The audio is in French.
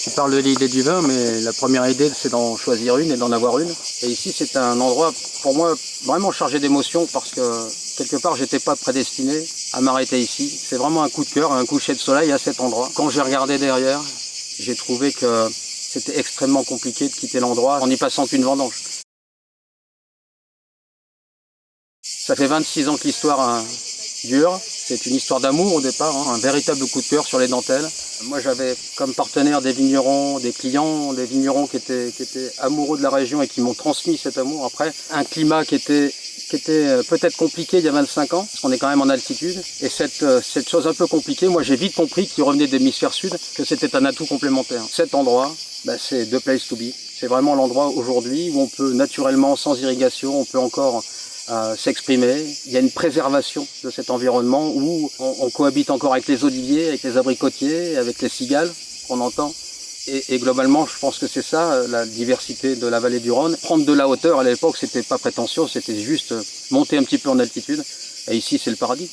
Tu parles de l'idée du vin, mais la première idée, c'est d'en choisir une et d'en avoir une. Et ici, c'est un endroit, pour moi, vraiment chargé d'émotions parce que, quelque part, j'étais pas prédestiné à m'arrêter ici. C'est vraiment un coup de cœur, un coucher de soleil à cet endroit. Quand j'ai regardé derrière, j'ai trouvé que c'était extrêmement compliqué de quitter l'endroit en n'y passant qu'une vendange. Ça fait 26 ans que l'histoire dure. C'est une histoire d'amour au départ, un véritable coup de cœur sur les dentelles. Moi, j'avais comme partenaire des vignerons, des clients, des vignerons qui étaient amoureux de la région et qui m'ont transmis cet amour. Après, un climat qui était peut-être compliqué il y a 25 ans, parce qu'on est quand même en altitude. Et cette chose un peu compliquée, moi j'ai vite compris qu'il revenait de l'hémisphère sud, que c'était un atout complémentaire. Cet endroit, c'est the place to be. C'est vraiment l'endroit aujourd'hui où on peut naturellement, sans irrigation, on peut encore s'exprimer. Il y a une préservation de cet environnement où on cohabite encore avec les oliviers, avec les abricotiers, avec les cigales qu'on entend. Et globalement, je pense que c'est ça, la diversité de la vallée du Rhône. Prendre de la hauteur, à l'époque, c'était pas prétentieux, c'était juste monter un petit peu en altitude. Et ici, c'est le paradis.